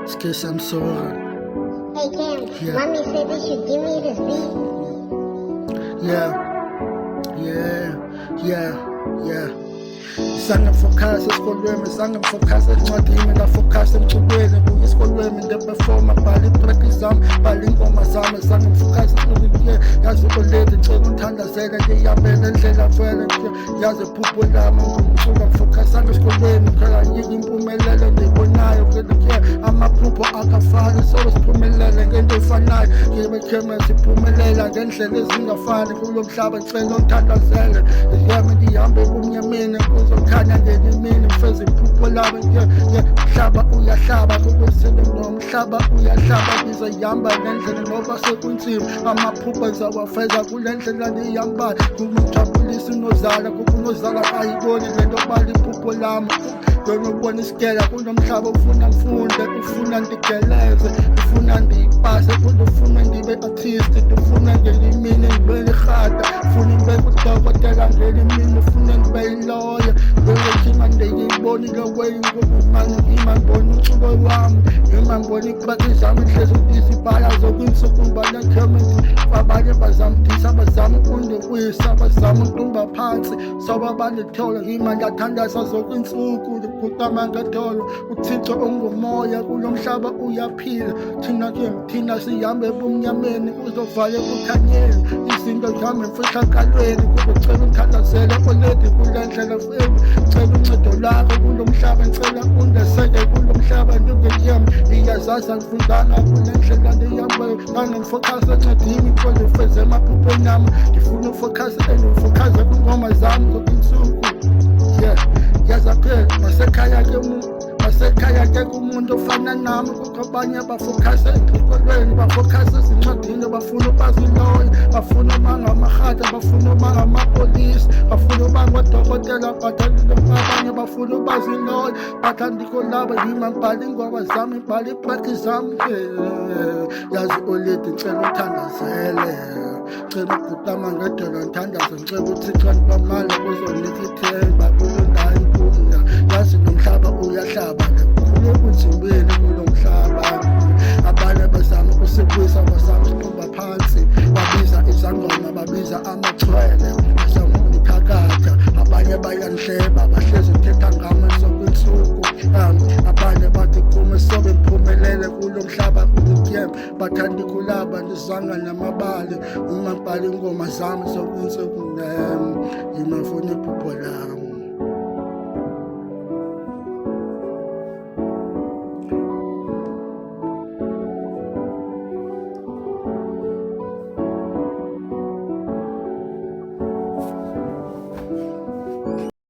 Skis, I'm sorry. Hey Cam, Yeah. mommy said they should give me this beat. Yeah. Zange ngifokhase esikolweni, zange ngifokhase encwadini, ngafokhasa emculweni, buya esikolweni ngeperforma, bhala iitreki zami, bhala iingoma zami, zange ngifokhase kuye, yazi uLady ngicela ungithandazele, ngiyihambele indlela vele, yazi iphupho lami ngumculo, ngifokhasanga esikolweni, phela yike impumelelo endiyibonayo, amaphupho akafani, solo siphumelele ngento efanayo, ngibekheme siphumelela ngendlela ezingafani, kulo mhlaba ngicela ungithandazele, ngihambe ebumnyameni kuzokhanya ngelimini, ngifeze iphupho lami, mhlaba uyahlaba, kukwesile nomhlaba uyahlaba, ngizayihamba ngendlela noba sekunzima, amaphupho ngizawafeza kule ndlela ndiyihambayo, kumjabulisa unozala, kukunozala ayiboni lento bala iphupho lami, ngibona isigela kulo mhlaba ufuna ngifunde, ufuna ndigeleze, ufuna ndiyipase, ufuna ndibe artist, ufuna ngelimini ngibe lirhata, ufuna ngibe udokotela ngelimini, ufuna ngibe yiloya, ngiyekima ndiyibonile weyingomani, ngima ngibona umculo wami, ngima ngibona iitreki zami, ihlezi izibhala zokwinsuku ngibanakhementi, abanye bazamdisa, abazama ukundiwisa, abazama ukuntumba phansi, soba bandithole, ngima ndathandaza zokwinsuku, kutama ngetolo, uThixo ungumoya, kulo mhlaba uyaphila, thina sihambe ebumnyameni, uzovale kukhanyeni, izinto zami mfihlakalweni, kukucela ungithandazele uLady kule ndlela femi, cela uncedo lwakho kulo mhlaba, ngicela undeseke kulo mhlaba, ndingeyami ndiyazaza ngifundanga kule ndlela ndiyihambayo, zange ngifokhase encwadini kodwa ngifeze emaphupheni ami, ngifuna ufokhase endifokhase kwingoma zami zokwinsuku, yaza phela masekhaya ke kumuntu ofana nami, kukho abanye bafokhasa esikolweni, bafokhasa ezincwadini, bafuna ubaziloya, bafuna uba ngamarhata, bafuna uba ngamapolisi, bafuna uba ngodokotela, but abanye bafuna ubaziloya, but andikho laba, yima ngibhala iingoma zami, ngibhala iitreki zami, yazi uLady ngicela ungithandazele, ngicela ukugudama ngedolo ngithandaze, ngicela uThixo ndibamale kuzonika ithemba kulo ndawo inkulu, yazi nomhlaba uyahlaba, kulo kunzimeni kulo mhlaba, abanye bazama ukusibuyisa, bazama ukuqumba phansi, babiza izangoma, babiza amachwele, bazama undiphakatha, abanye bayandihleba, bahlezi uthetha ngami zokwinsuku, abanye bathi kume sobe ngiphumelele kulo mhlaba kulityembe, bathanda ikulaba ndizanga namabali, uma ngibhala iingoma zami zokwinsuku, yimafuna iphupho lami.